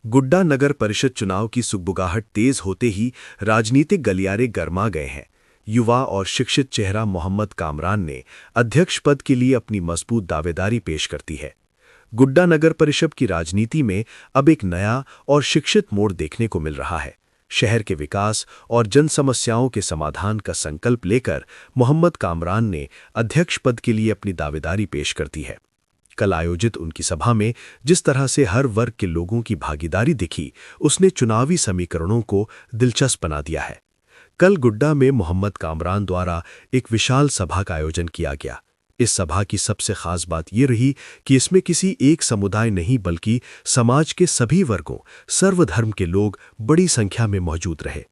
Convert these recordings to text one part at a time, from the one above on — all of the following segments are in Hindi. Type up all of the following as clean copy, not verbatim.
गुड्डा नगर परिषद चुनाव की सुगबुगाहट तेज होते ही राजनीतिक गलियारे गरमा गए हैं। युवा और शिक्षित चेहरा मोहम्मद कामरान ने अध्यक्ष पद के लिए अपनी मजबूत दावेदारी पेश करती है। गुड्डा नगर परिषद की राजनीति में अब एक नया और शिक्षित मोड़ देखने को मिल रहा है। शहर के विकास और जन समस्याओं के समाधान का संकल्प लेकर मोहम्मद कामरान ने अध्यक्ष पद के लिए अपनी दावेदारी पेश करती है। कल आयोजित उनकी सभा में जिस तरह से हर वर्ग के लोगों की भागीदारी दिखी, उसने चुनावी समीकरणों को दिलचस्प बना दिया है। कल गुड्डा में मोहम्मद कामरान द्वारा एक विशाल सभा का आयोजन किया गया। इस सभा की सबसे खास बात यह रही कि इसमें किसी एक समुदाय नहीं बल्कि समाज के सभी वर्गों, सर्वधर्म के लोग बड़ी संख्या में मौजूद रहे।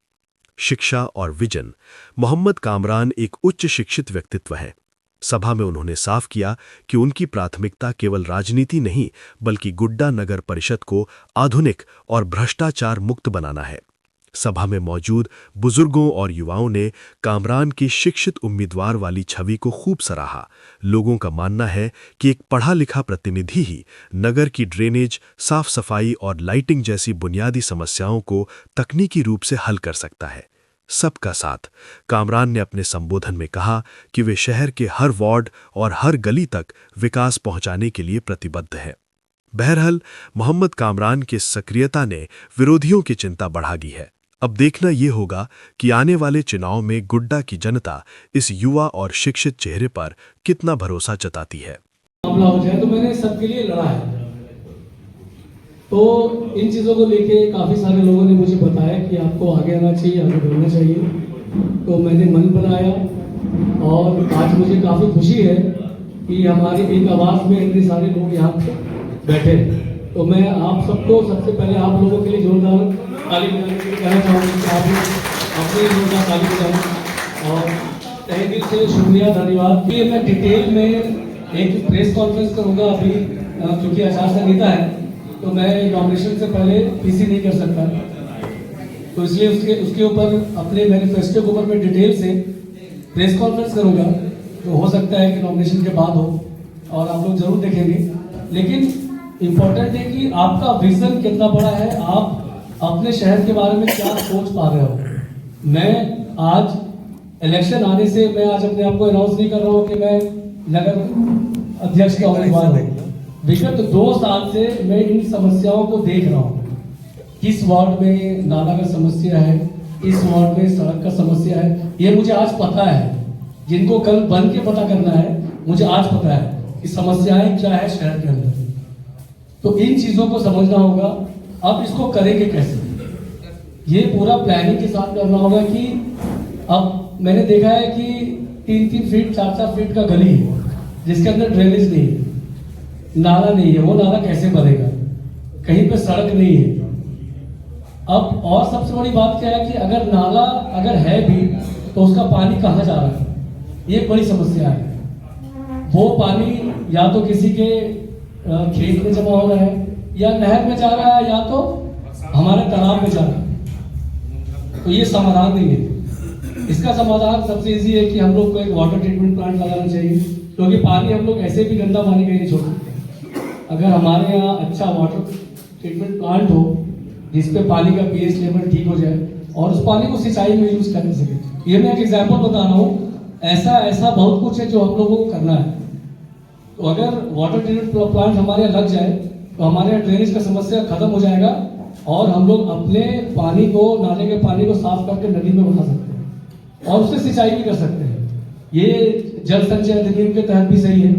शिक्षा और विजन। मोहम्मद कामरान एक उच्च शिक्षित व्यक्तित्व हैं। सभा में उन्होंने साफ किया कि उनकी प्राथमिकता केवल राजनीति नहीं बल्कि गुड्डा नगर परिषद को आधुनिक और भ्रष्टाचार मुक्त बनाना है। सभा में मौजूद बुजुर्गों और युवाओं ने कामरान की शिक्षित उम्मीदवार वाली छवि को खूब सराहा। लोगों का मानना है कि एक पढ़ा लिखा प्रतिनिधि ही नगर की ड्रेनेज, साफ सफाई और लाइटिंग जैसी बुनियादी समस्याओं को तकनीकी रूप से हल कर सकता है। सबका साथ। कामरान ने अपने संबोधन में कहा कि वे शहर के हर वार्ड और हर गली तक विकास पहुंचाने के लिए प्रतिबद्ध हैं। बहरहाल मोहम्मद कामरान की सक्रियता ने विरोधियों की चिंता बढ़ा दी है। अब देखना यह होगा कि आने वाले चुनाव में गुड्डा की जनता इस युवा और शिक्षित चेहरे पर कितना भरोसा जताती है। मामला हो जाए तो मैंने सबके लिए लड़ा है। तो इन चीज़ों को लेके काफ़ी सारे लोगों ने मुझे बताया कि आपको आगे आना चाहिए, आगे बढ़ना चाहिए। तो मैंने मन बनाया और आज मुझे काफ़ी खुशी है कि हमारी एक आवाज़ में इतने सारे लोग यहाँ पे बैठे। तो मैं आप सबको सबसे पहले आप लोगों के लिए जोरदार ताली बजाने के लिए कहना चाहूँगा कि आप अपने जोरदार ताली बजाएं और तहे दिल से शुक्रिया, धन्यवाद। ये मैं डिटेल में एक प्रेस कॉन्फ्रेंस करूँगा अभी, क्योंकि आचार संहिता है तो मैं नॉमिनेशन से पहले पीसी नहीं कर सकता। तो इसलिए उसके ऊपर अपने मैनिफेस्टो के ऊपर मैं डिटेल से प्रेस कॉन्फ्रेंस करूँगा। तो हो सकता है कि नॉमिनेशन के बाद हो और आप लोग जरूर देखेंगे। लेकिन इम्पोर्टेंट है कि आपका विजन कितना बड़ा है, आप अपने शहर के बारे में क्या सोच पा रहे हो। मैं आज इलेक्शन आने से मैं आज अपने आप को अनाउंस नहीं कर रहा हूँ कि मैं नगर अध्यक्ष का उम्मीदवार हूँ। विगत 2 साल से मैं इन समस्याओं को देख रहा हूँ। किस वार्ड में नाला का समस्या है, इस वार्ड में सड़क का समस्या है, ये मुझे आज पता है। जिनको कल बन के पता करना है, मुझे आज पता है कि समस्याएं क्या है शहर के अंदर। तो इन चीजों को समझना होगा। अब इसको करेंगे कैसे, ये पूरा प्लानिंग के साथ करना होगा। कि अब मैंने देखा है कि 3-3 फीट 4-4 फीट का गली है जिसके अंदर ड्रेनेज नहीं है, नाला नहीं है। वो नाला कैसे बनेगा, कहीं पे सड़क नहीं है। अब और सबसे बड़ी बात क्या है कि अगर नाला अगर है भी तो उसका पानी कहाँ जा रहा है, ये बड़ी समस्या है। वो पानी या तो किसी के खेत में जमा हो रहा है, या नहर में जा रहा है, या तो हमारे तालाब में जा रहा है। तो ये समाधान नहीं है। इसका समाधान सबसे इजी है कि हम लोग को एक वाटर ट्रीटमेंट प्लांट लगाना चाहिए, क्योंकि पानी हम लोग ऐसे भी गंदा पानी कहीं नहीं छोड़ सकते। अगर हमारे यहाँ अच्छा वाटर ट्रीटमेंट प्लांट हो जिसपे पानी का पीएच लेवल ठीक हो जाए और उस पानी को सिंचाई में यूज कर सके। ये मैं एक एग्जांपल बता रहा हूँ। ऐसा बहुत कुछ है जो हम लोगों को करना है। तो अगर वाटर ट्रीटमेंट प्लांट हमारे यहाँ लग जाए तो हमारे यहाँ ड्रेनेज का समस्या खत्म हो जाएगा और हम लोग अपने पानी को, नाले के पानी को साफ करके नदी में बहा सकते हैं और उससे सिंचाई भी कर सकते हैं। ये जल संचय अधिनियम के तहत भी सही है,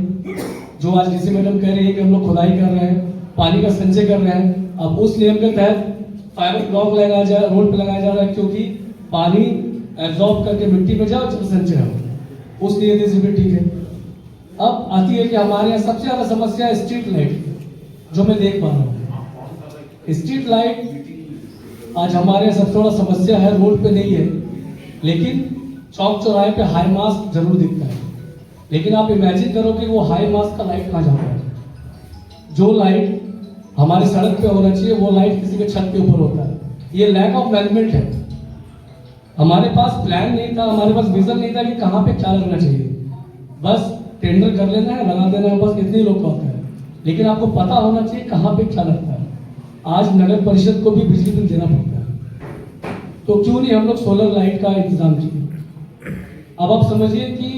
जो आज डीसी मैडम कह रही है कि हम लोग खुदाई कर रहे हैं, पानी का संचय कर रहे हैं। अब उस नियम के तहत फाइबर ब्लॉक लगाया जा रोड पे लगाया जा रहा है, क्योंकि पानी एब्जॉर्ब करके मिट्टी में जाए, जल संचय हो। उस नियम से भी ठीक है। अब आती है कि हमारे यहाँ सबसे ज्यादा समस्या है स्ट्रीट लाइट, जो मैं देख पा रहा हूँ। स्ट्रीट लाइट आज हमारे यहाँ सबसे बड़ा समस्या है। रोड पे नहीं है, लेकिन चौक चौराहे पे हाई मास्ट जरूर दिखता है। लेकिन आप इमेजिन करो कि वो हाई मास्ट का लाइट कहाँ जाता है। जो लाइट हमारी सड़क पे होना चाहिए वो लाइट किसी के छत के ऊपर होता है। ये लैक ऑफ मैनेजमेंट है। हमारे पास प्लान नहीं था, हमारे पास विजन नहीं था कि कहाँ पे क्या लगना चाहिए। बस टेंडर कर लेना है, लगा देना है, बस इतने लोग का होता है। लेकिन आपको पता होना चाहिए कहाँ पे क्या लगता है। आज नगर परिषद को भी बिजली बिल देना पड़ता है, तो क्यों नहीं हम लोग सोलर लाइट का इंतजाम किए। अब आप समझिए कि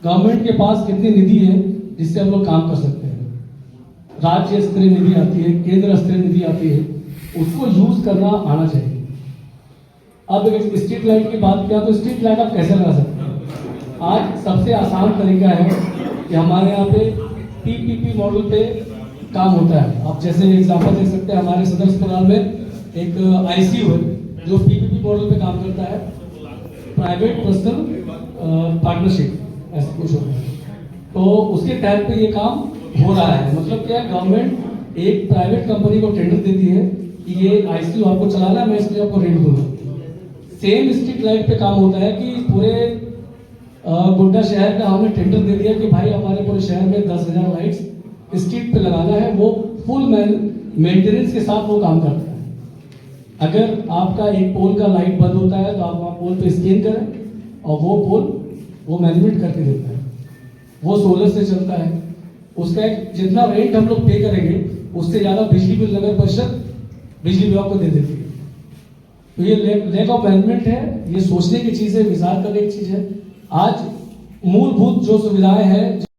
गवर्नमेंट के पास कितनी निधि है जिससे हम लोग काम कर सकते हैं। राज्य स्तरीय निधि आती है, केंद्र स्तरीय निधि आती है, उसको यूज करना आना चाहिए। अब अगर स्ट्रीट लाइट की बात किया तो स्ट्रीट लाइट आप कैसे लगा सकते हैं। आज सबसे आसान तरीका है कि हमारे यहाँ पे पीपीपी मॉडल पे काम होता है। आप जैसे एग्जांपल दे सकते हैं, हमारे सदर अस्पताल में एक आईसीयू है जो पीपीपी मॉडल पे काम करता है, प्राइवेट पर्सनल पार्टनरशिप ऐसा कुछ होता है। तो उसके तहत पे ये काम हो रहा है। मतलब क्या, गवर्नमेंट एक प्राइवेट कंपनी को टेंडर देती है कि ये आईसीयू आपको चलाना है, मैं इसलिए आपको रेंट दूंगा। सेम स्ट्रीट लाइट पे काम होता है कि पूरे गोड्डा शहर का हमने टेंडर दे दिया कि भाई हमारे पूरे शहर में 10,000 लाइट्स स्ट्रीट पे लगाना है। वो फुल मेंटेनेंस के साथ वो काम करता है। अगर आपका एक पोल का लाइट बंद होता है तो आप वहाँ पोल पे स्कैन करें और वो पोल वो मैनेजमेंट करके देता है। वो सोलर से चलता है। उसका एक जितना रेंट हम लोग पे करेंगे उससे ज़्यादा बिजली बिल नगर परिषद बिजली विभाग को दे देती है। तो ये लैक ऑफ मैनेजमेंट है, ये सोचने की चीज़ है, विचार करने की चीज़ है। आज मूलभूत जो सुविधाएं हैं